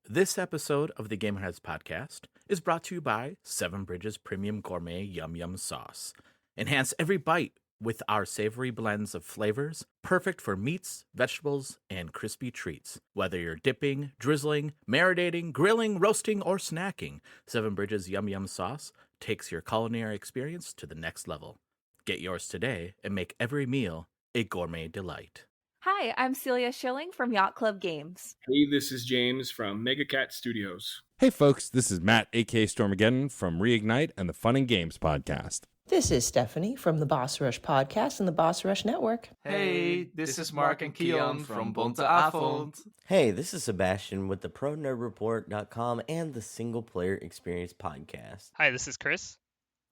This episode of the Gamerheads Podcast is brought to you by Seven Bridges Premium Gourmet Yum Yum Sauce. Enhance every bite with our savory blends of flavors, perfect for meats, vegetables, and crispy treats. Whether you're dipping, drizzling, marinating, grilling, roasting, or snacking, Seven Bridges Yum Yum Sauce takes your culinary experience to the next level. Get yours today and make every meal a gourmet delight. Hi, I'm Celia Schilling from Yacht Club Games. Hey, this is James from Mega Cat Studios. Hey folks, this is Matt, aka Stormageddon from Reignite and the Fun and Games podcast. This is Stephanie from the Boss Rush podcast and the Boss Rush Network. Hey, this is Mark and Keon from Bonte Avond. Hey, this is Sebastian with the ProNerdReport.com and the Single Player Experience podcast. Hi, this is Chris.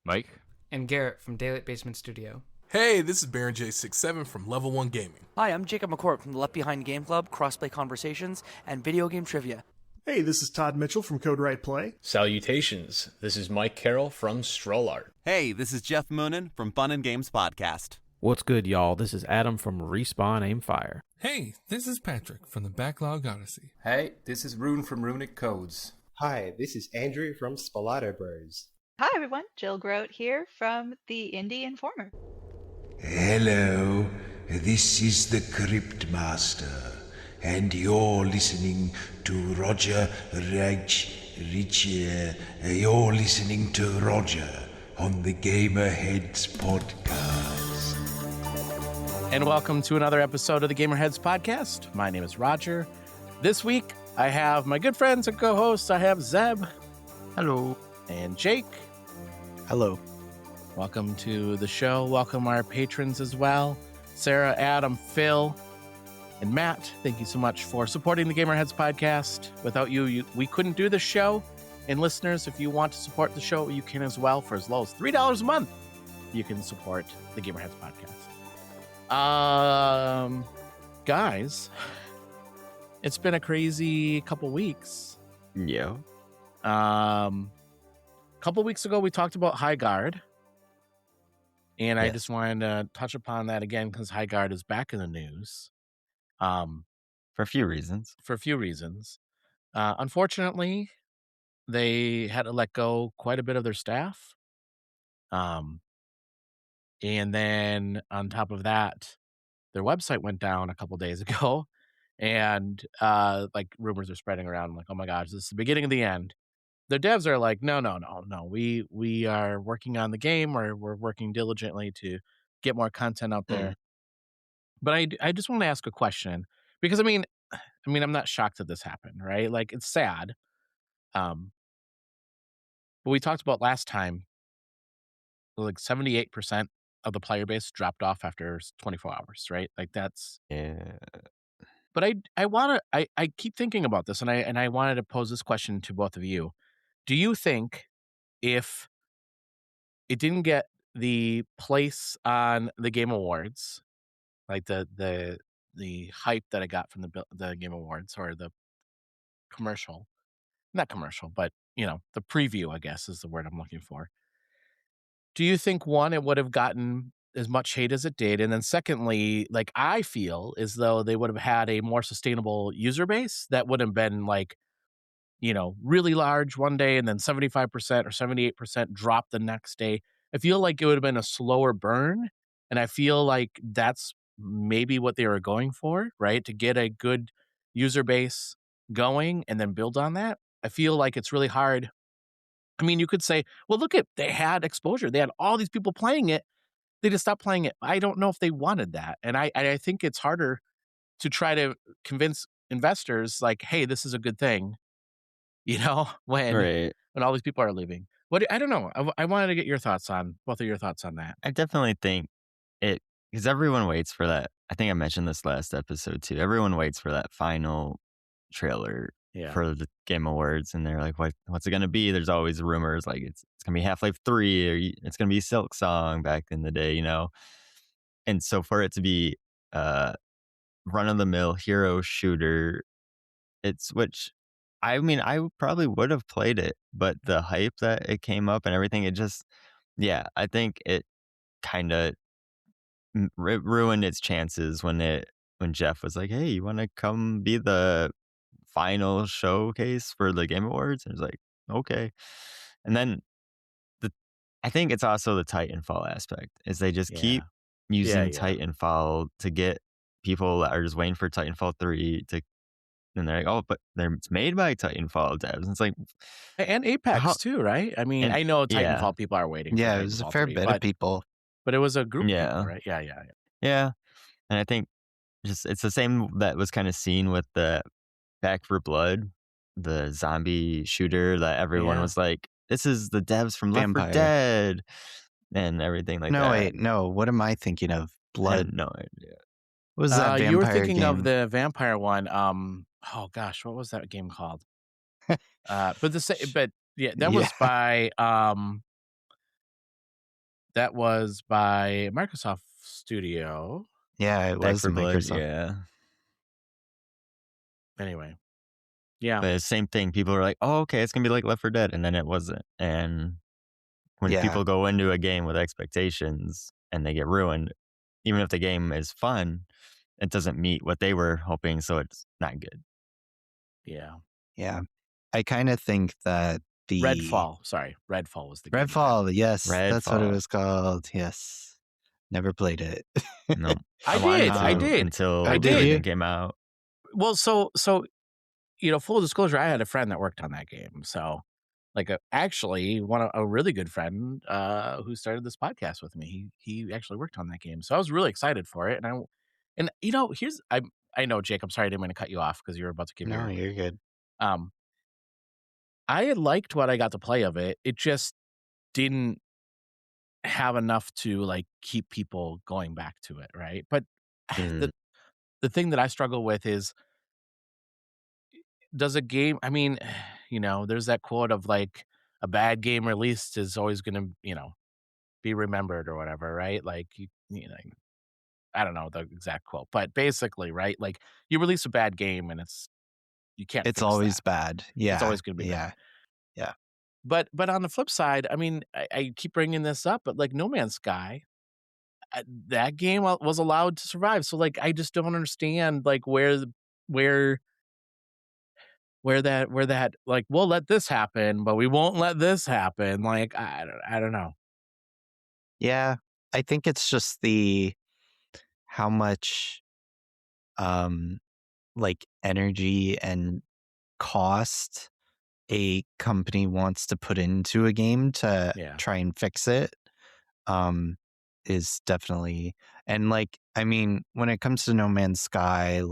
Mike. And Garrett from Daylight Basement Studio. Hey, this is Baron J67 from Level 1 Gaming. Hi, I'm Jacob McCord from the Left Behind Game Club, Crossplay Conversations, and Video Game Trivia. Hey, this is Todd Mitchell from Code Right Play. Salutations, this is Mike Carroll from Stroll Art. Hey, this is Jeff Moonen from Fun and Games Podcast. What's good, y'all? This is Adam from Respawn Aimfire. Hey, this is Patrick from the Backlog Odyssey. Hey, this is Rune from Runic Codes. Hi, this is Andrew from Spalato Bros. Hi, everyone. Jill Grote here from the Indie Informer. Hello, this is the Crypt Master, and you're listening to Roger You're listening to Roger on the Gamerheads Podcast. And welcome to another episode of the Gamerheads Podcast. My name is Roger. This week, I have my good friends and co-hosts. I have Zeb. Hello. And Jake. Hello. Welcome to the show. Welcome our patrons as well. Sarah, Adam, Phil, and Matt. Thank you so much for supporting the Gamerheads Podcast. Without you, we couldn't do the show. And listeners, if you want to support the show, you can as well for as low as $3 a month. You can support the Gamerheads Podcast. Guys, it's been a crazy couple weeks. Yeah. A couple weeks ago, we talked about Highguard. And I just wanted to touch upon that again because Highguard is back in the news. For a few reasons. Unfortunately, they had to let go quite a bit of their staff. And then on top of that, their website went down a couple days ago. And like rumors are spreading around like, oh my gosh, this is the beginning of the end. The devs are like, no. We are working on the game, or we're working diligently to get more content out there. But I just want to ask a question because I mean, I'm not shocked that this happened, right? Like it's sad. But we talked about last time, like 78% of the player base dropped off after 24 hours, right? Like that's But I keep thinking about this, and I wanted to pose this question to both of you. Do you think if it didn't get the place on the Game Awards, like the hype that I got from the Game Awards or the commercial, not commercial, but the preview, I guess is the word I'm looking for. Do you think one, it would have gotten as much hate as it did, and then secondly, like I feel as though they would have had a more sustainable user base that would have been like, really large one day and then 75% or 78% drop the next day. I feel like it would have been a slower burn. And I feel like that's maybe what they were going for, right? To get a good user base going and then build on that. I feel like it's really hard. I mean, you could say, well, look they had exposure. They had all these people playing it. They just stopped playing it. I don't know if they wanted that. And I think it's harder to try to convince investors like, hey, this is a good thing. When all these people are leaving. I don't know. I wanted to get both of your thoughts on that. I definitely think because everyone waits for that. I think I mentioned this last episode too. Everyone waits for that final trailer for the Game Awards, and they're like, what's it going to be? There's always rumors like it's going to be Half-Life 3 or it's going to be Silk Song back in the day, And so for it to be run-of-the-mill hero shooter, which I mean, I probably would have played it, but the hype that it came up and everything, it just, I think it kind of ruined its chances when Jeff was like, hey, you want to come be the final showcase for the Game Awards. And it was like, okay. And then I think it's also the Titanfall aspect is they just keep using Titanfall to get people that are just waiting for Titanfall 3 to, and they're like, oh, but it's made by Titanfall devs. And it's like, and Apex too, right? I mean, I know Titanfall people are waiting. Yeah, for it was a Titanfall fair 3, bit of people, but it was a group. Yeah, of people, right? Yeah. And I think it's the same that was kind of seen with the Back 4 Blood, the zombie shooter that everyone was like, this is the devs from Left 4 Dead and everything like that. No, wait, no. What am I thinking of? Blood? I had no idea. What was that vampire you were thinking game? of the vampire one. Oh gosh, what was that game called? That was by that was by Microsoft Studio. Yeah, it was Microsoft. Yeah. Anyway. Yeah. But same thing. People are like, oh, okay, it's going to be like Left 4 Dead. And then it wasn't. And when people go into a game with expectations and they get ruined, even if the game is fun, it doesn't meet what they were hoping. So it's not good. Yeah. Yeah. I kind of think that the Redfall. Sorry. Redfall was the game. Redfall. Yes. That's what it was called. Yes. Never played it. No. I did. Until it came out. Well, so full disclosure, I had a friend that worked on that game. So, actually, a really good friend who started this podcast with me. He actually worked on that game, so I was really excited for it. And I know, Jake. I'm sorry I didn't mean to cut you off because you were about to give. No, you're good. I liked what I got to play of it. It just didn't have enough to keep people going back to it, right? But the thing that I struggle with is, does a game, I mean, there's that quote of a bad game released is always going to, be remembered or whatever, right? I don't know the exact quote, but basically, right? You release a bad game and you can't. It's always bad. Yeah. It's always going to be bad. bad. Yeah. But on the flip side, I mean, I keep bringing this up, but No Man's Sky, that game was allowed to survive. So I just don't understand where that we'll let this happen, but we won't let this happen. I don't know. Yeah, I think it's just how much energy and cost a company wants to put into a game to try and fix it is definitely, and I mean, when it comes to No Man's Sky,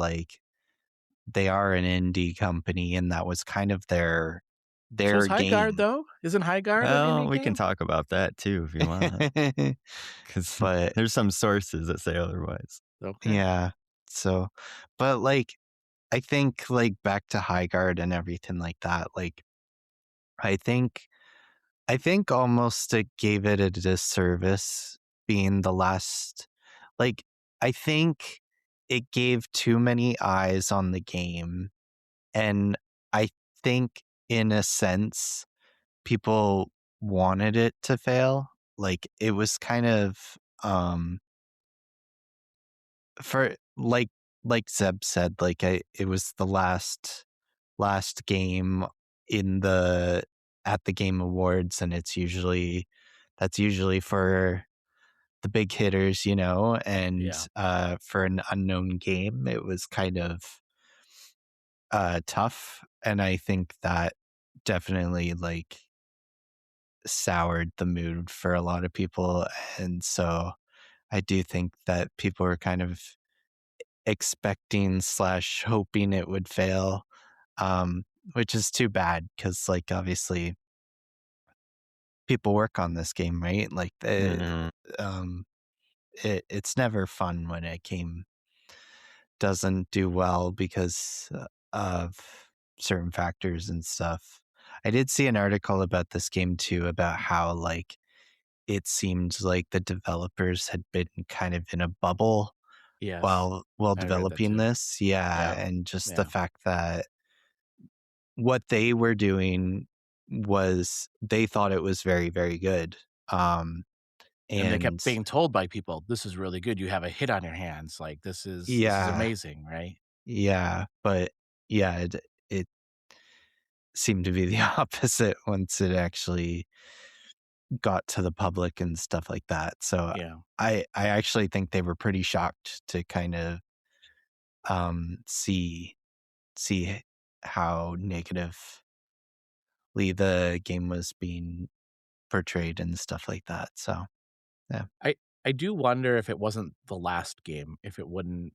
they are an indie company, and that was kind of their so game. Highguard, though? Isn't Highguard? Well, we can talk about that too if you want. But there's some sources that say otherwise. Okay. Yeah. So, but I think back to Highguard and everything like that. I think almost it gave it a disservice being the last. I think it gave too many eyes on the game, and I think in a sense people wanted it to fail. It was kind of for Zeb said, it was the last game at the Game Awards, and that's usually for the big hitters, and for an unknown game, it was kind of tough, and I think that definitely soured the mood for a lot of people, and so I do think that people were kind of expecting / hoping it would fail, which is too bad because obviously people work on this game, right? It's never fun when a game doesn't do well because of certain factors and stuff. I did see an article about this game too, about how it seemed like the developers had been kind of in a bubble while developing this. And just the fact that what they were doing was, they thought it was very, very good. And they kept being told by people, this is really good. You have a hit on your hands. This is amazing, right? Yeah. But yeah, seemed to be the opposite once it actually got to the public and stuff like that. So Yeah. I actually think they were pretty shocked to kind of see how negatively the game was being portrayed and stuff like that. So yeah. I do wonder if it wasn't the last game, if it wouldn't,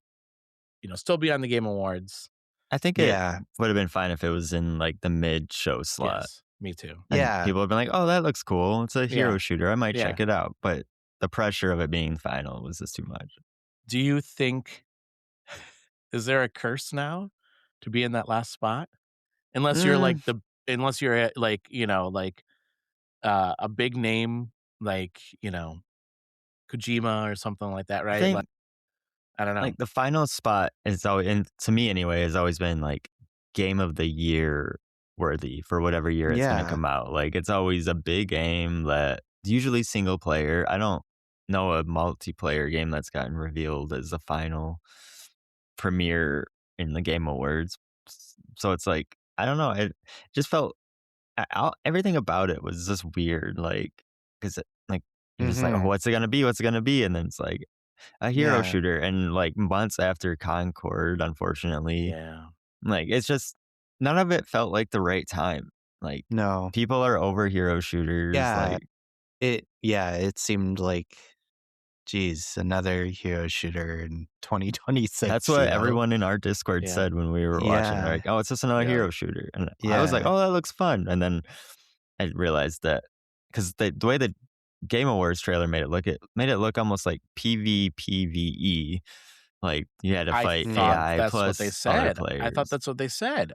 still be on the Game Awards. I think it would have been fine if it was in like the mid-show slot. Yes, me too. And people have been like, "Oh, that looks cool. It's a hero shooter. I might check it out." But the pressure of it being final was just too much. Do you think is there a curse now to be in that last spot? Unless you're like a big name like, Kojima or something like that, right? think- Like, I don't know. Like the final spot is always, and to me anyway, has always been like game of the year worthy for whatever year it's going to come out. Like it's always a big game that usually single player. I don't know a multiplayer game that's gotten revealed as a final premiere in the Game Awards. So it's like, I don't know. It just felt everything about it was just weird. Like, because like you're just like, oh, what's it gonna be? What's it gonna be? And then it's like a hero shooter, and like months after Concord, unfortunately, like it's just none of it felt like the right time. Like, no, people are over hero shooters. Yeah, like, it seemed like, geez, another hero shooter in 2026. that's what everyone in our Discord said when we were watching. They're like, oh, it's just another hero shooter, and I was like, oh, that looks fun. And then I realized that because the way the Game Awards trailer made it look almost like PvPvE. Like you had to fight AI that's plus what they said. other players. I thought that's what they said,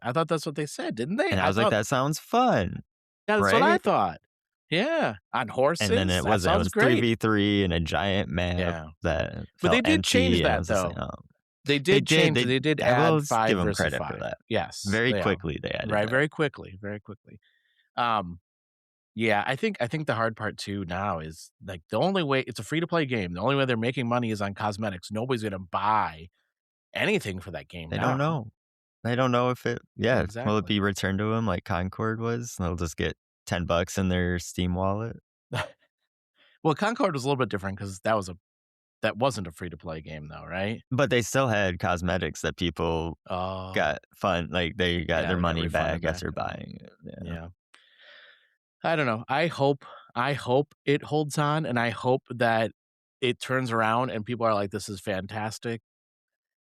didn't they? And I was like, that sounds fun. Yeah, that's right? what I thought. Yeah, on horses. And then it wasn't. It was 3v3 in a giant map that. But they felt did empty, change that and I was though. just like, oh. They did change. They did I will add 5 give them versus credit 5. for that. Yes, very quickly they added that. very quickly. Yeah, I think the hard part too now is like the only way it's a free to play game. The only way they're making money is on cosmetics. Nobody's gonna buy anything for that game. They don't know. They don't know if it. Yeah, Exactly. will it be returned to them like Concord was? They'll just get $10 in their Steam wallet. Well, Concord was a little bit different because that wasn't a free to play game though, right? But they still had cosmetics that people got fun. Like they got their money back after buying it. Yeah. I don't know. I hope it holds on, and I hope that it turns around and people are like, "This is fantastic."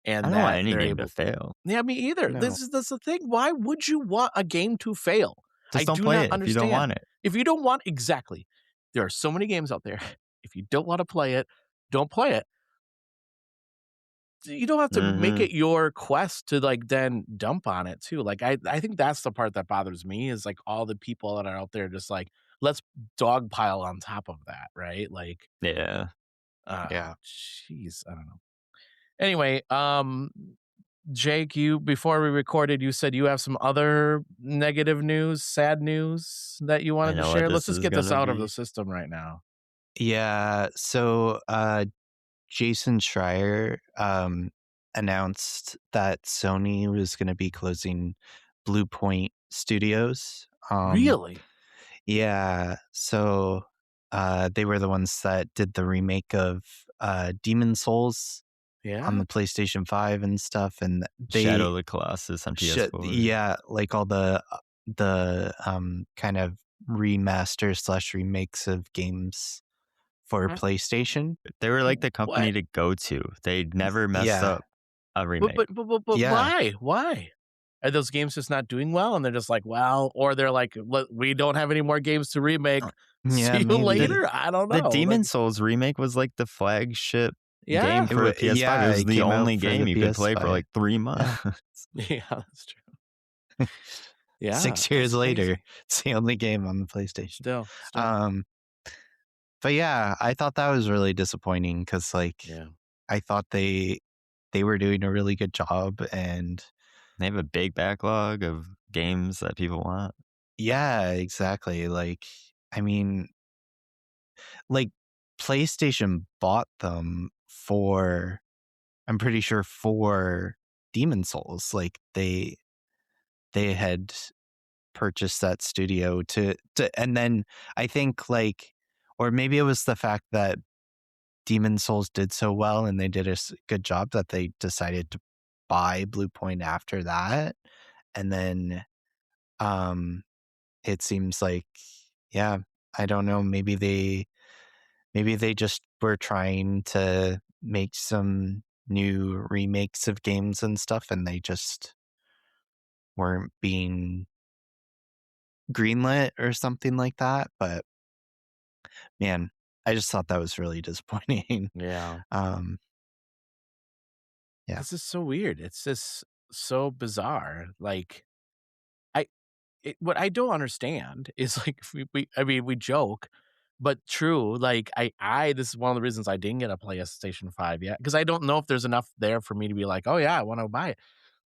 And I don't want any game to fail. Yeah, me either. No. That's the thing. Why would you want a game to fail? Just don't play it if you don't want it. If you don't want exactly, there are so many games out there. If you don't want to play it, don't play it. You don't have to make it your quest to like then dump on it too. Like I think that's the part that bothers me is like all the people that are out there just like let's dogpile on top of that, right? Like yeah. Jeez, I don't know. Anyway, Jake, before we recorded, you said you have some other negative news, sad news that you wanted to share. Let's just get this out of the system right now. Yeah. So Jason Schreier announced that Sony was going to be closing Bluepoint Studios. Really? Yeah. So they were the ones that did the remake of Demon Souls on the PlayStation 5 and stuff. And they Shadow of the Colossus on PS4. Yeah, like all the kind of remaster / remakes of games for PlayStation. They were like the company to go to. They never messed up a remake. But why? Why? Are those games just not doing well? And they're just like, well, or they're like, we don't have any more games to remake. See you later? I don't know. The Demon Souls remake was like the flagship game for the PS5. Yeah, it was the only game you could PS5. play for like 3 months. Yeah, that's true. Yeah. 6 years later, it's the only game on the PlayStation. Still. But yeah, I thought that was really disappointing because I thought they were doing a really good job and they have a big backlog of games that people want. Yeah, exactly. Like, I mean, like PlayStation bought them for, I'm pretty sure for Demon Souls. Like they had purchased that studio to and then I think like, or maybe it was the fact that Demon Souls did so well and they did a good job that they decided to buy Bluepoint after that. And then it seems like, yeah, I don't know, maybe they just were trying to make some new remakes of games and stuff, and they just weren't being greenlit or something like that. But man, I just thought that was really disappointing. Yeah. Yeah. This is so weird. It's just so bizarre. Like, what I don't understand is like we joke, but true. Like this is one of the reasons I didn't get a PlayStation 5 yet, because I don't know if there's enough there for me to be like, oh yeah, I want to buy it.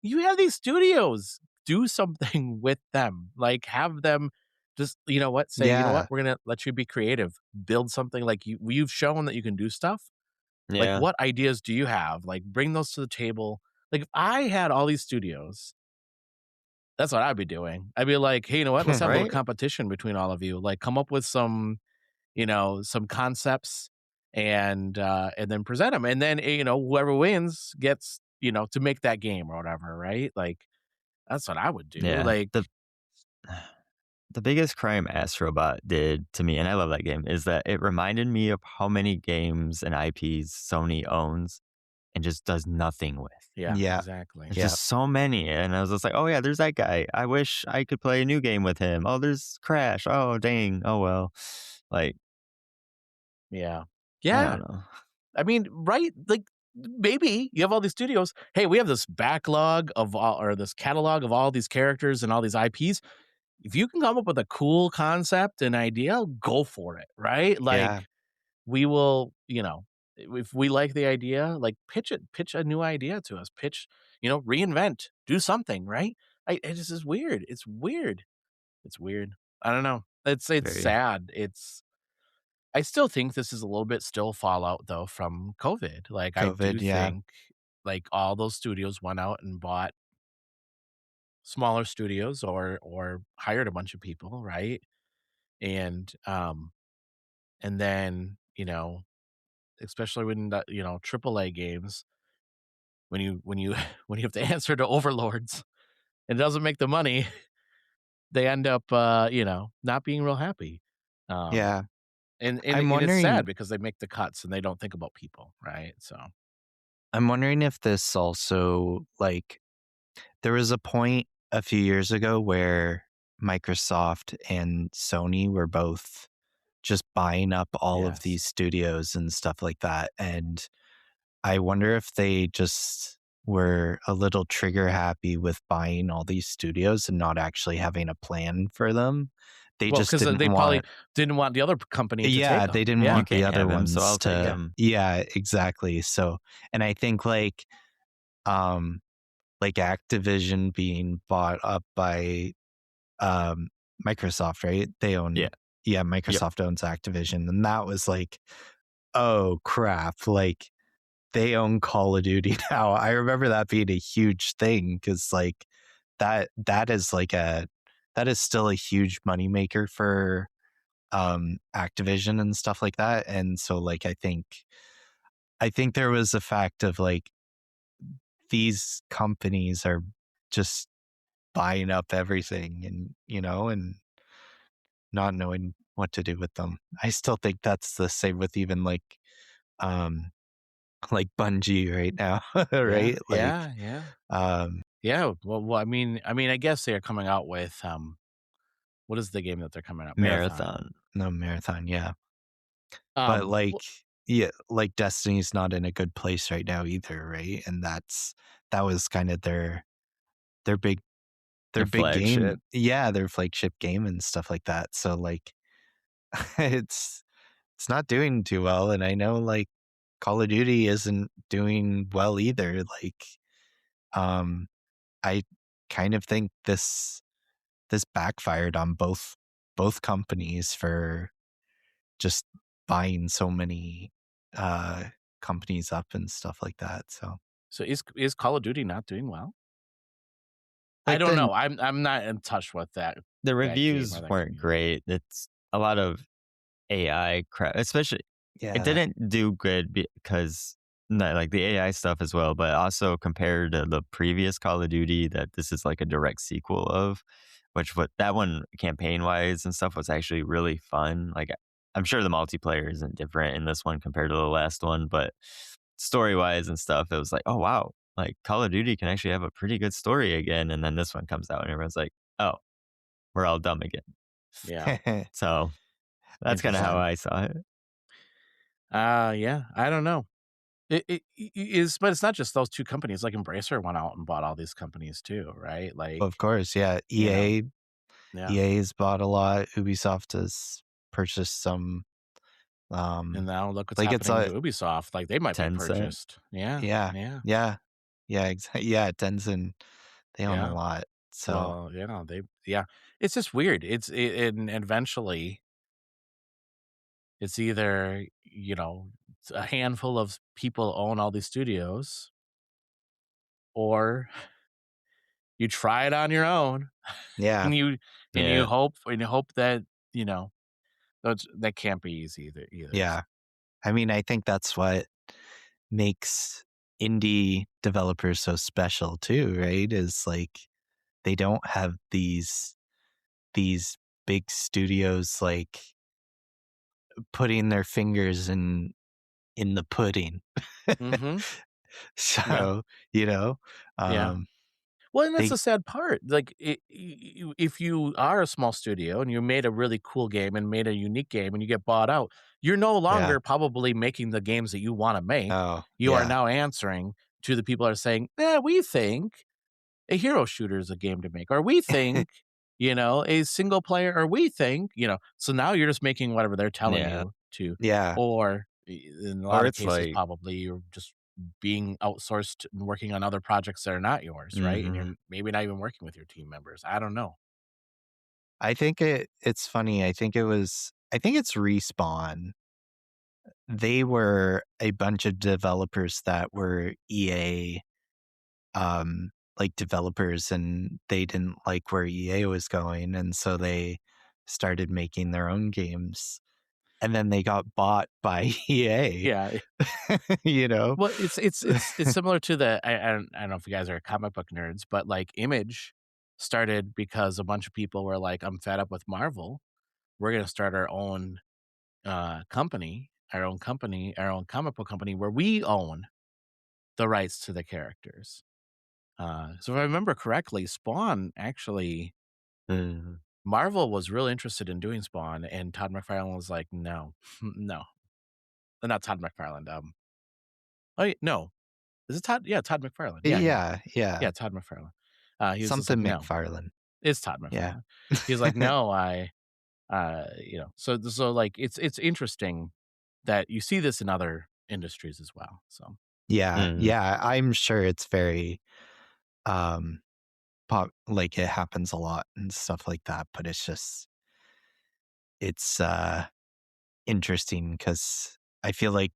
You have these studios, do something with them. Like have them just, you know what, say, you know what, we're gonna let you be creative, build something. Like you've shown that you can do stuff. Yeah. Like what ideas do you have? Like bring those to the table. Like if I had all these studios, that's what I'd be doing. I'd be like, hey, you know what? Let's have a little Right? competition between all of you. Like come up with some concepts and then present them. And then, whoever wins gets, to make that game or whatever, right? Like that's what I would do. Yeah. Like The biggest crime Astrobot did to me, and I love that game, is that it reminded me of how many games and IPs Sony owns and just does nothing with. Yeah. Exactly. There's just so many. And I was just like, oh yeah, there's that guy. I wish I could play a new game with him. Oh, there's Crash. Oh, dang. Oh, well. Like, yeah. I don't know. I mean, right? Like maybe you have all these studios. Hey, we have this backlog of this catalog of all these characters and all these IPs. If you can come up with a cool concept and idea, go for it, right? Like we will, if we like the idea, like pitch a new idea to us, reinvent, do something, right? It just is weird. It's weird. I don't know. It's sad. I still think this is a little bit still fallout though from COVID. Like I do think like all those studios went out and bought smaller studios or hired a bunch of people, right? And then, especially when AAA games, when you when you have to answer to overlords and it doesn't make the money, they end up not being real happy. Yeah. And I'm wondering, it's sad because they make the cuts and they don't think about people, right? So I'm wondering if this also, like, there was a point a few years ago where Microsoft and Sony were both just buying up all of these studios and stuff like that. And I wonder if they just were a little trigger happy with buying all these studios and not actually having a plan for them. They just didn't they want, probably didn't want the other company to take them. they didn't want the other ones so I'll take to. them. Yeah, exactly. So, and I think like Activision being bought up by Microsoft, right? They own Microsoft owns Activision, and that was like, oh crap, like they own Call of Duty now. I remember that being a huge thing because like that is still a huge moneymaker for Activision and stuff like that. And so like I think there was a fact of like these companies are just buying up everything and and not knowing what to do with them. I still think that's the same with even like Bungie right now, right? Well, I mean, I guess they are coming out with what is the game that they're coming out? Marathon. No, Marathon, yeah. But like like Destiny's not in a good place right now either, right? And that was kind of their big flagship game. Yeah, their flagship game and stuff like that. So like it's not doing too well. And I know like Call of Duty isn't doing well either. Like I kind of think this backfired on both companies for just buying so many companies up and stuff like that. So is Call of Duty not doing well? Like I don't know. I'm not in touch with that The that reviews game or that weren't great. It's a lot of AI crap, especially. It Yeah. didn't do good because like the AI stuff as well, but also compared to the previous Call of Duty that this is like a direct sequel of, which what that one campaign wise and stuff was actually really fun. Like I'm sure the multiplayer isn't different in this one compared to the last one, but story wise and stuff, it was like, oh wow, like Call of Duty can actually have a pretty good story again. And then this one comes out and everyone's like, oh, we're all dumb again. Yeah. So that's kind of how I saw it. Yeah, I don't know. It is, but it's not just those two companies. Like Embracer went out and bought all these companies too, right? Like, Of course, yeah. EA, EA's bought a lot. Ubisoft has purchased some. And now look what's like happening to Ubisoft. Like they might be Tencent. purchased. Yeah. Tencent, they own a lot. So it's just weird. And eventually, it's either a handful of people own all these studios, or you try it on your own. Yeah. and you hope that that can't be easy either. Yeah. I mean, I think that's what makes indie developers so special too, right? Is like they don't have these big studios like putting their fingers in the pudding. So, Well, and that's the sad part. Like, if you are a small studio and you made a really cool game and made a unique game and you get bought out, you're no longer probably making the games that you want to make. You are now answering to the people that are saying, we think a hero shooter is a game to make, or we think, a single player, or we think, so now you're just making whatever they're telling you to. Yeah. Or in a lot of cases, probably you're just being outsourced and working on other projects that are not yours, right? And you're maybe not even working with your team members. I don't know. I think it's funny. I think it's Respawn. They were a bunch of developers that were EA like developers, and they didn't like where EA was going, and so they started making their own games. And then they got bought by EA. Yeah. Well, it's similar to I don't know if you guys are comic book nerds, but like Image started because a bunch of people were like, I'm fed up with Marvel. We're going to start our own company, our own comic book company where we own the rights to the characters. So if I remember correctly, Spawn actually, Marvel was really interested in doing Spawn, and Todd McFarlane was like, no, not Todd McFarlane. No, is it Todd? Yeah, Todd McFarlane. Yeah, Todd McFarlane. He was something like, no. McFarlane. It's Todd McFarlane. Yeah. He's like, no, so like it's interesting that you see this in other industries as well. So yeah, I'm sure it's very like it happens a lot and stuff like that, but it's interesting because I feel like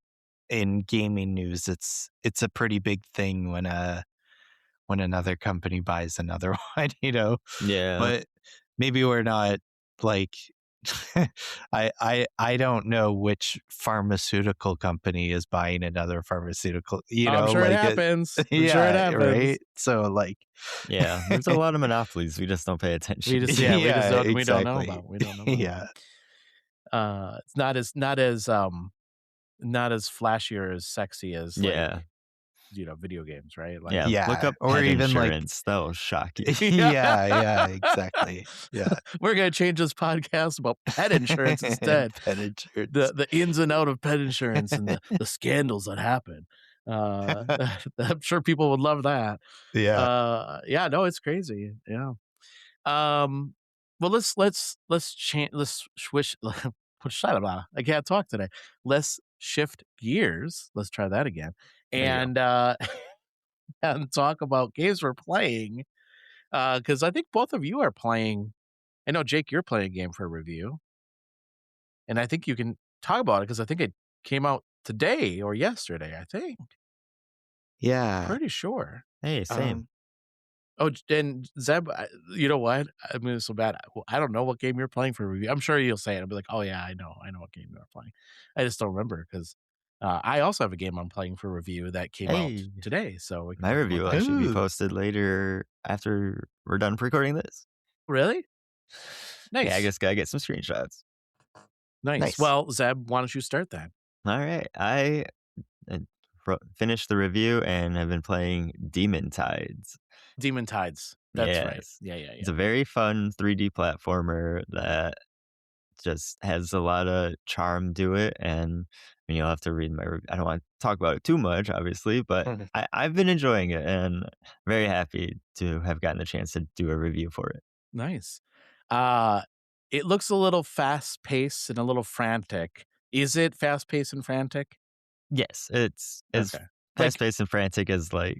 in gaming news it's a pretty big thing when another company buys another one, but maybe we're not like I don't know which pharmaceutical company is buying another pharmaceutical. I'm sure like it happens. I'm sure it happens. Right. So like, there's a lot of monopolies. We just don't pay attention. We don't know about. We don't know about. Yeah. It's not as flashy or as sexy as video games, right? Like, look up or pet even insurance. That'll shock you. yeah, exactly. Yeah, we're gonna change this podcast about pet insurance instead. Pet insurance, the ins and out of pet insurance and the scandals that happen. I'm sure people would love that. Yeah. No, it's crazy. Yeah. Well, let's swish. I can't talk today. Let's shift gears. Let's try that again. And and talk about games we're playing. Because I think both of you are playing. I know, Jake, you're playing a game for review. And I think you can talk about it because I think it came out today or yesterday, I think. Yeah. Pretty sure. Hey, same. Oh, and Zeb, you know what? I mean, it's so bad. I don't know what game you're playing for review. I'm sure you'll say it. I'll be like, oh yeah, I know what game you're playing. I just don't remember because I also have a game I'm playing for review that came out today. So my review will actually be posted later after we're done recording this. Really? Nice. Yeah, I just gotta get some screenshots. Nice. Well, Zeb, why don't you start that? All right. I finished the review and have been playing Demon Tides. Demon Tides. That's right. Yeah. It's a very fun 3D platformer that just has a lot of charm to it. And you'll have to read my review. I don't want to talk about it too much, obviously, but I've been enjoying it and very happy to have gotten the chance to do a review for it. Nice. It looks a little fast-paced and a little frantic. Is it fast-paced and frantic? Yes, it's as fast-paced and frantic as I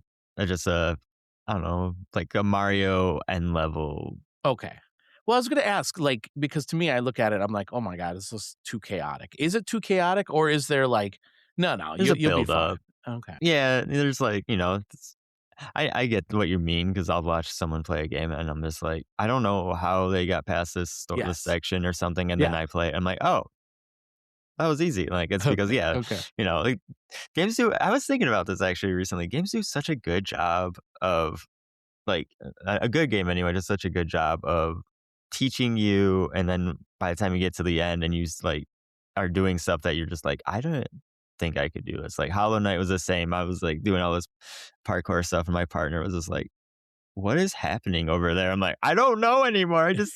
don't know, like a Mario end level. Okay. Well, I was going to ask, because to me, I look at it, I'm like, oh my God, this is too chaotic. Is it too chaotic, or is there no, There's a you'll be build up. fine? Okay. Yeah, there's I get what you mean because I'll watch someone play a game and I'm just like, I don't know how they got past this section or something, and then I play it. I'm like, oh, that was easy. It's because games do. I was thinking about this actually recently. Games do such a good job of a good game anyway. Does such a good job of teaching you, and then by the time you get to the end and you are doing stuff that you're just like, I don't think I could do this. Hollow Knight was the same. I was doing all this parkour stuff and my partner was just like, what is happening over there? I'm like, I don't know anymore. I just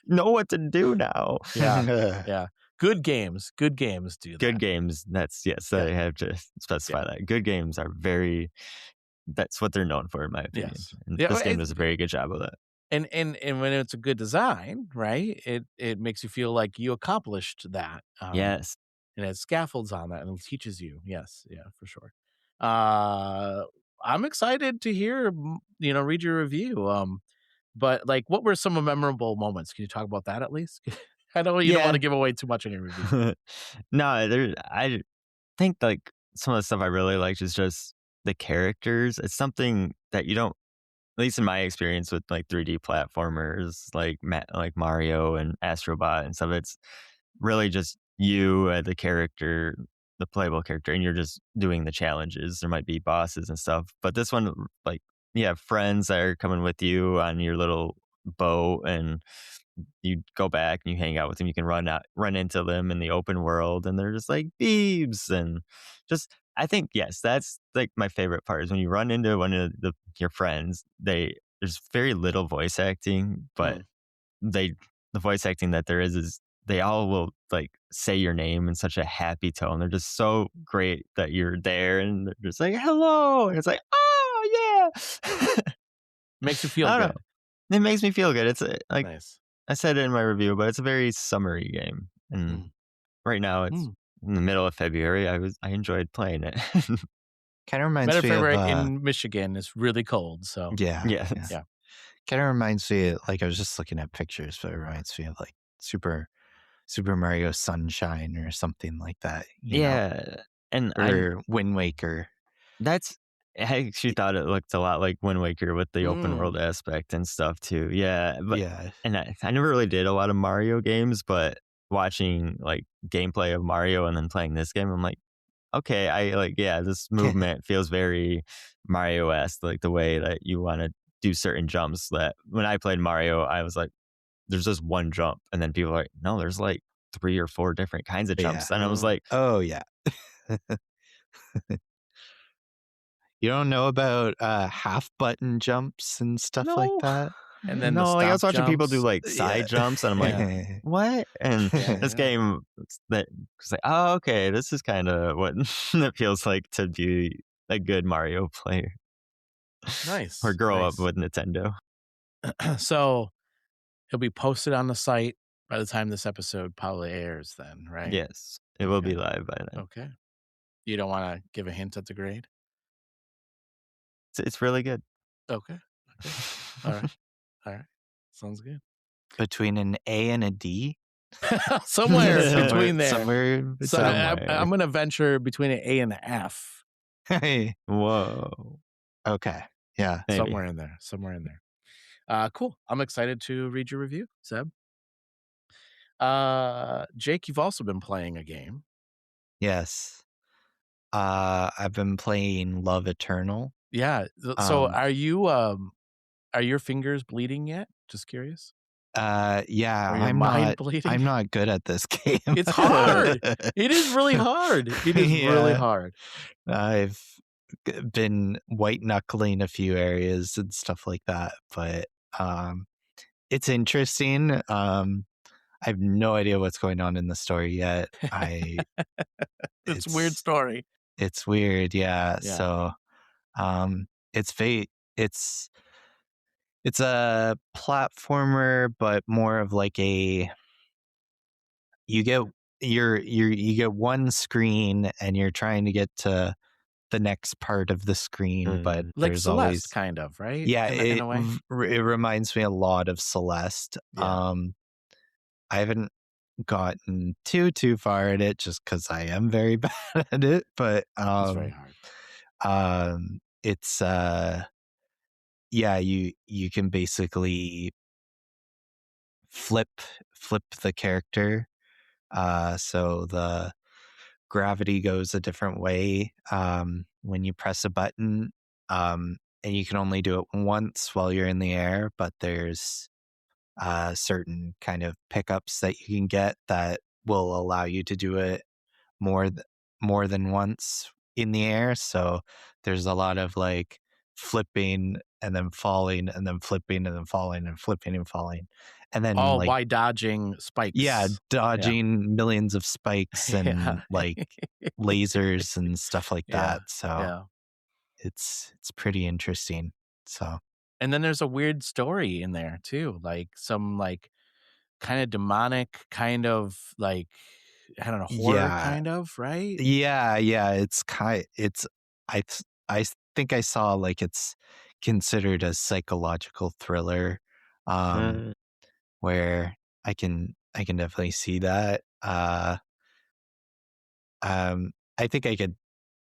know what to do now. Yeah. Good games do that. Good games. I have to specify that. Good games are that's what they're known for, in my opinion. Yes. And this game does a very good job of that. And when it's a good design, right? It makes you feel like you accomplished that. Yes. And it has scaffolds on that and it teaches you. Yes. Yeah, for sure. I'm excited to hear, read your review. But what were some memorable moments? Can you talk about that at least? I know you don't want to give away too much in your review. No, I think some of the stuff I really liked is just the characters. It's something that you don't, at least in my experience with 3D platformers like Mario and Astrobot and stuff. It's really just you, the character, the playable character, and you're just doing the challenges. There might be bosses and stuff, but this one, you have friends that are coming with you on your little boat, and you go back and you hang out with them. You can run into them in the open world, and they're just like beebs, and just I think that's my favorite part is when you run into one of your friends. There's very little voice acting, but the voice acting that there is they all will say your name in such a happy tone. They're just so great that you're there, and they're just like hello, and it's like, oh yeah. Makes you feel good. It makes me feel good. It's nice. I said it in my review, but it's a very summery game, and right now it's in the middle of February. I enjoyed playing it. Kind of reminds me February of in Michigan is really cold, so yeah. Kind of reminds me I was just looking at pictures, but it reminds me of Super Mario Sunshine or something like that. You know? And Wind Waker. I actually thought it looked a lot like Wind Waker with the open world aspect and stuff too. And I never really did a lot of Mario games, but watching gameplay of Mario and then playing this game, I'm like, okay, this movement feels very Mario-esque, the way that you want to do certain jumps. That when I played Mario, I was like, there's just one jump, and then people are like, no, there's 3 or 4 different kinds of jumps, and I was like, oh yeah. You don't know about half button jumps and stuff like that? And then I was watching people do side jumps, and I'm like, what? And this game that was like, oh, okay, this is kind of what it feels like to be a good Mario player. Nice. Or grow up with Nintendo. So it'll be posted on the site by the time this episode probably airs then, right? Yes, it will be live by then. Okay. You don't want to give a hint at the grade? It's really good. Okay. All right. Sounds good. Between an A and a D? Somewhere between there. Somewhere. I'm going to venture between an A and an F. Hey. Whoa. Okay. Yeah. Maybe. Somewhere in there. Cool. I'm excited to read your review, Seb. Jake, you've also been playing a game. Yes. I've been playing Love Eternal. Yeah. So are your fingers bleeding yet? Just curious. Yeah, Or your mind bleeding? I'm not good at this game. It's hard. It is really hard. It is really hard. I've been white knuckling a few areas and stuff like that, but it's interesting. I have no idea what's going on in the story yet. It's a weird story. It's weird, yeah. Yeah. So it's fate. It's a platformer, but more of like you get one screen and you're trying to get to the next part of the screen, but like there's Celeste, always kind of, right? Yeah, in a way. It reminds me a lot of Celeste. Yeah. I haven't gotten too far at it just because I am very bad at it, but It's very hard. it's yeah, you can basically flip the character, so the gravity goes a different way when you press a button, and you can only do it once while you're in the air, but there's certain kind of pickups that you can get that will allow you to do it more than once in the air. So there's a lot of like flipping and then falling and then flipping and then falling and flipping and falling, and then by dodging spikes. Yeah, dodging millions of spikes and like lasers and stuff like that. So it's pretty interesting. So. And then there's a weird story in there too, like some like kind of demonic, kind of like, I don't know, horror kind of, right? Yeah. I think I saw like it's considered a psychological thriller, where I can definitely see that. I think I could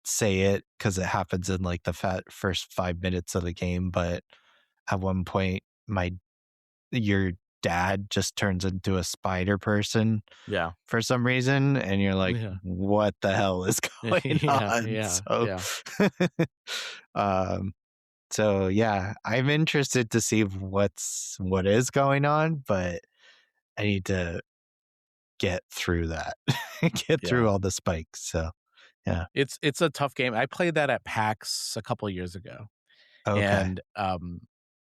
say it because it happens in like the first 5 minutes of the game, but at one point your dad just turns into a spider person for some reason, and you're like, what the hell is going on? So yeah, I'm interested to see what is going on, but I need to get through that. Get through all the spikes. So yeah, it's a tough game. I played that at PAX a couple of years ago. Okay. And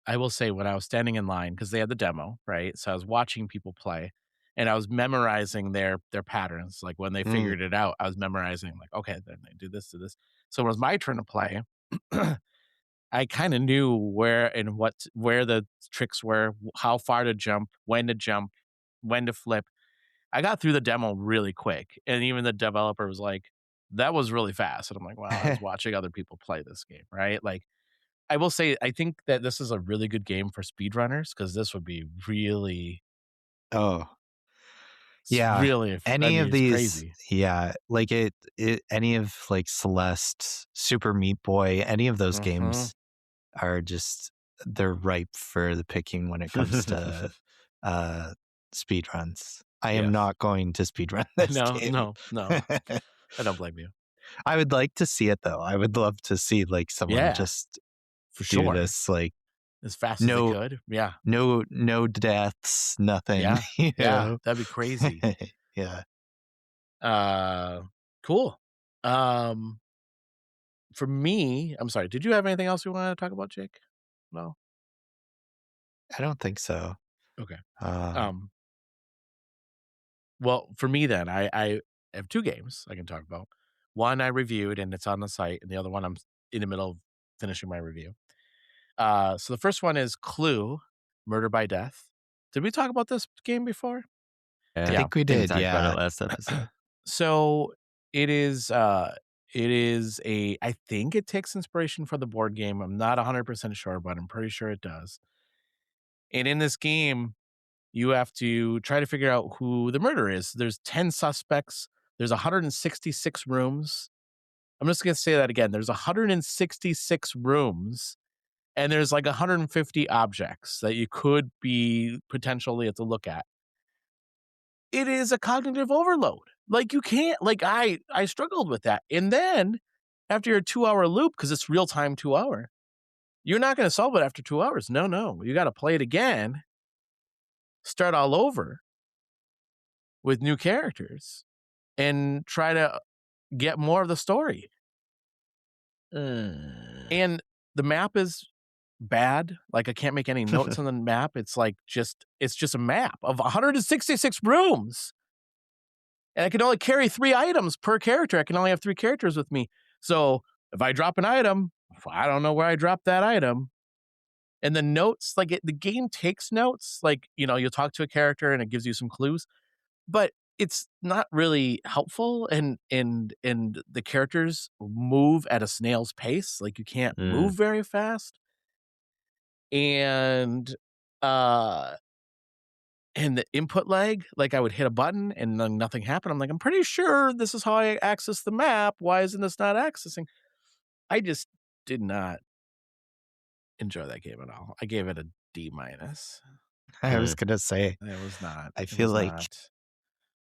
I will say, when I was standing in line, because they had the demo, right? So I was watching people play, and I was memorizing their patterns. Like when they figured it out, I was memorizing, like, okay, then they do this to this. So when it was my turn to play, I kind of knew where the tricks were, how far to jump, when to flip. I got through the demo really quick, and even the developer was like, that was really fast. And I'm like, wow, I was watching other people play this game, right? Like, I will say, I think that this is a really good game for speedrunners, because this would be really... yeah, really, any of these, crazy. Yeah, like it any of like Celeste, Super Meat Boy, any of those games are just, they're ripe for the picking when it comes to speedruns. I am not going to speedrun this game. No. I don't blame you. I would like to see it though. I would love to see like someone just for do sure this like as fast as they could. Yeah. No deaths, nothing. Yeah. You know? That'd be crazy. Yeah. Cool. For me, I'm sorry, did you have anything else you wanted to talk about, Jake? No? I don't think so. Okay. Well, for me then, I have two games I can talk about. One I reviewed and it's on the site, and the other one I'm in the middle of finishing my review. So the first one is Clue, Murder by Death. Did we talk about this game before? I think we did. Talked Yeah. about it last episode. So it is I think it takes inspiration from the board game. I'm not 100% sure, but I'm pretty sure it does. And in this game, you have to try to figure out who the murderer is. There's 10 suspects. There's 166 rooms. I'm just going to say that again. There's 166 rooms, and there's like 150 objects that you could be potentially have to look at. It is a cognitive overload. Like you can't, like I struggled with that. And then after your 2-hour loop, because it's real time 2 hour, you're not going to solve it after 2 hours. No. You got to play it again, start all over with new characters, and try to get more of the story. And the map is bad. Like I can't make any notes on the map. It's like it's just a map of 166 rooms. And I can only carry 3 items per character. I can only have 3 characters with me. So if I drop an item, I don't know where I dropped that item. And the notes, like the game takes notes. Like, you'll talk to a character and it gives you some clues, but it's not really helpful. And the characters move at a snail's pace. Like you can't move very fast. And the input lag, like I would hit a button and then nothing happened. I'm like, I'm pretty sure this is how I access the map. Why isn't this not accessing? I just did not enjoy that game at all. I gave it a D-. I was gonna say it was not. I feel like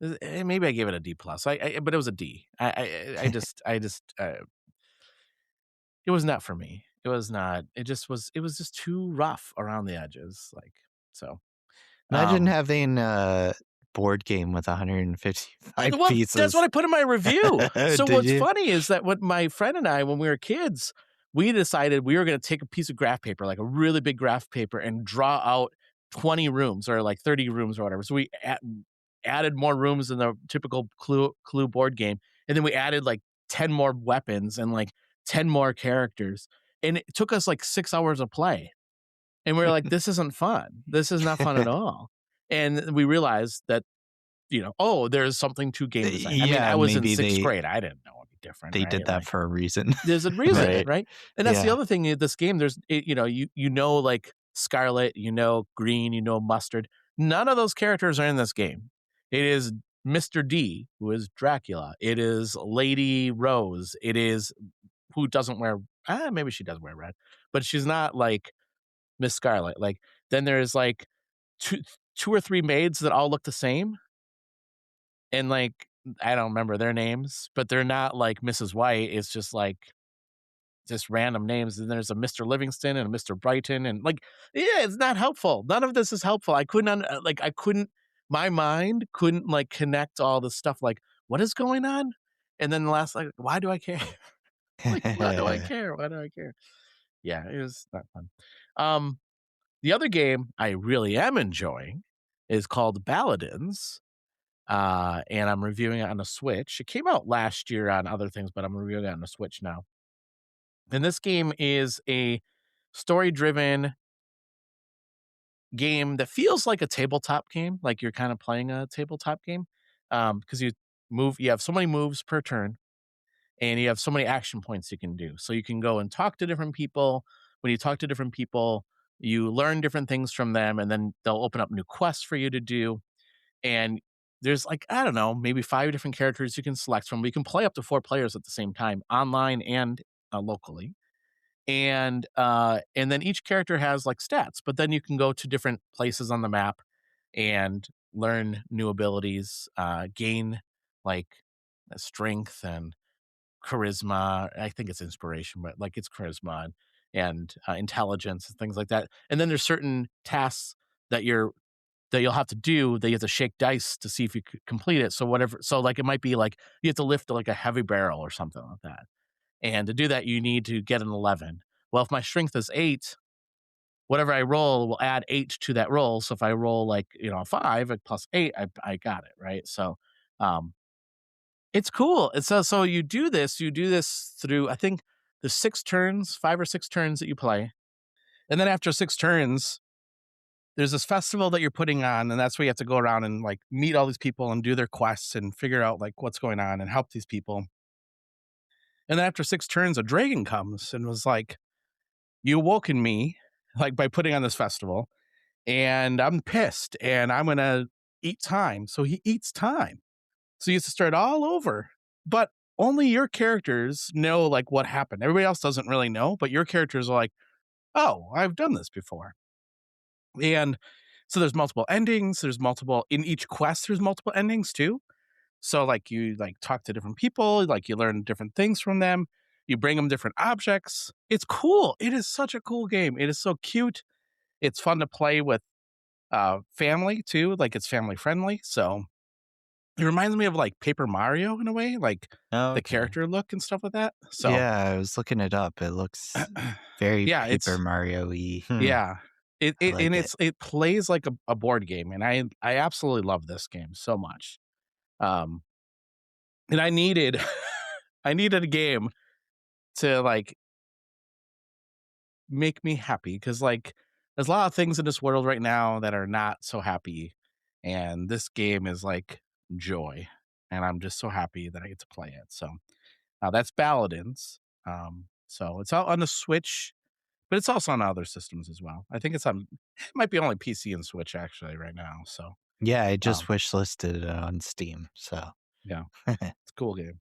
maybe I gave it a D+. But it was a D. I just it was not for me. It was not. It was just too rough around the edges. Like so. Imagine having a board game with 155 pieces. That's what I put in my review. So what's funny is that what my friend and I, when we were kids, we decided we were going to take a piece of graph paper, like a really big graph paper, and draw out 20 rooms or like 30 rooms or whatever. So we added more rooms than the typical Clue board game. And then we added like 10 more weapons and like 10 more characters. And it took us like 6 hours of play. And we were like, this isn't fun. This is not fun at all. And we realized that, there's something to game design. I mean, I was in 6th grade. I didn't know any different. They did that for a reason. There's a reason, right? And that's the other thing in this game. There's, like Scarlet, Green, Mustard. None of those characters are in this game. It is Mr. D, who is Dracula. It is Lady Rose. It is who doesn't wear, maybe she does wear red, but she's not like Miss Scarlet. Like then there's like two or 3 maids that all look the same. And like, I don't remember their names, but they're not like Mrs. White. It's just like just random names. And there's a Mr. Livingston and a Mr. Brighton. And like, it's not helpful. None of this is helpful. My mind couldn't like connect all this stuff. Like, what is going on? And then the last, like, why do I care? Like, why do I care? Why do I care? Yeah, it was not fun. The other game I really am enjoying is called Baladins. And I'm reviewing it on the Switch. It came out last year on other things, but I'm reviewing it on the Switch now. And this game is a story-driven game that feels like a tabletop game, like you're kind of playing a tabletop game, because you have so many moves per turn, and you have so many action points you can do. So you can go and talk to different people. When you talk to different people, you learn different things from them, and then they'll open up new quests for you to do. And there's like, I don't know, maybe 5 different characters you can select from. We can play up to 4 players at the same time, online and locally. And then each character has like stats, but then you can go to different places on the map and learn new abilities, gain like strength and charisma. I think it's inspiration, but like it's charisma and intelligence and things like that. And then there's certain tasks that you'll have to do, that you have to shake dice to see if you could complete it. So whatever. So like, it might be like you have to lift like a heavy barrel or something like that. And to do that, you need to get an 11. Well, if my strength is 8, whatever I roll will add 8 to that roll. So if I roll like, a 5 plus 8, I got it. Right. So, it's cool. It's so you do this through, I think there's 5 or 6 turns that you play. And then after 6 turns, there's this festival that you're putting on, and that's where you have to go around and like meet all these people and do their quests and figure out like what's going on and help these people. And then after 6 turns, a dragon comes and was like, you awoken me like by putting on this festival, and I'm pissed and I'm going to eat time. So he eats time. So you have to start all over, but only your characters know like what happened. Everybody else doesn't really know, but your characters are like, oh, I've done this before. And so there's multiple endings. There's multiple in each quest. There's multiple endings too. So like you like talk to different people, like you learn different things from them. You bring them different objects. It's cool. It is such a cool game. It is so cute. It's fun to play with family too. Like it's family friendly. So it reminds me of like Paper Mario in a way, like the character look and stuff like that. So yeah, I was looking it up. It looks very Paper Mario-y. Yeah. It Plays like a board game, and I absolutely love this game so much. And I needed a game to like make me happy, because like there's a lot of things in this world right now that are not so happy, and this game is like joy, and I'm just so happy that I get to play it. So that's Baladins. So it's out on the Switch, but it's also on other systems as well. I think it might be only PC and Switch actually right now. So yeah, I just wishlisted it on Steam. So yeah, it's a cool game.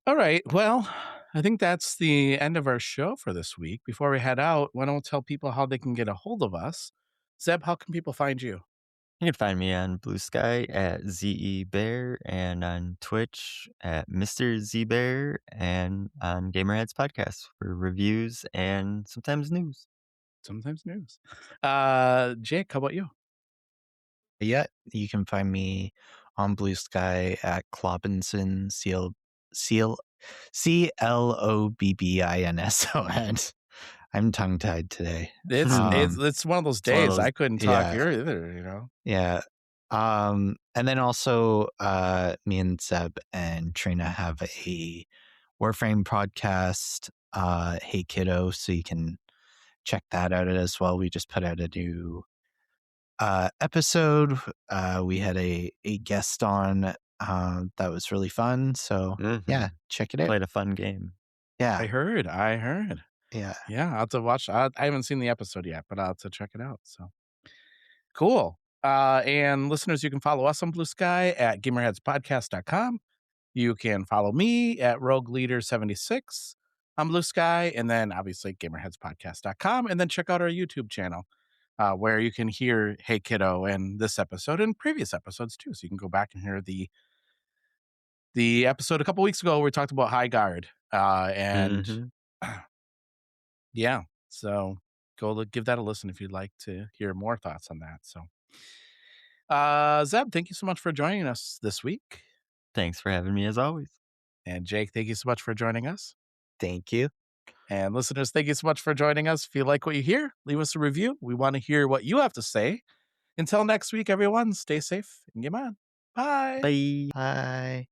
All right. Well, I think that's the end of our show for this week. Before we head out, why don't we tell people how they can get a hold of us? Zeb, how can people find you? You can find me on Blue Sky at ZeBear, and on Twitch at Mr. ZBear, and on Gamerheads Podcast for reviews and sometimes news. Jake, how about you? Yeah, you can find me on Blue Sky at Clobbinson, CLOBBINSON. I'm tongue-tied today. It's one of those days. I couldn't talk here either, you know? Yeah. And then also me and Zeb and Trina have a Warframe podcast, Hey Kiddo, so you can check that out as well. We just put out a new episode. We had a guest on that was really fun. So yeah, check it out. Played a fun game. Yeah. I heard. Yeah. I'll have to watch. I haven't seen the episode yet, but I'll have to check it out. So cool. And listeners, you can follow us on Blue Sky at gamerheadspodcast.com. You can follow me at Rogue Leader 76 on Blue Sky, and then obviously gamerheadspodcast.com, and then check out our YouTube channel where you can hear Hey Kiddo and this episode and previous episodes too. So you can go back and hear the episode a couple weeks ago where we talked about Highguard. Yeah, so go give that a listen if you'd like to hear more thoughts on that. So, Zeb, thank you so much for joining us this week. Thanks for having me as always. And Jake, thank you so much for joining us. Thank you. And listeners, thank you so much for joining us. If you like what you hear, leave us a review. We want to hear what you have to say. Until next week, everyone, stay safe and game on. Bye. Bye. Bye.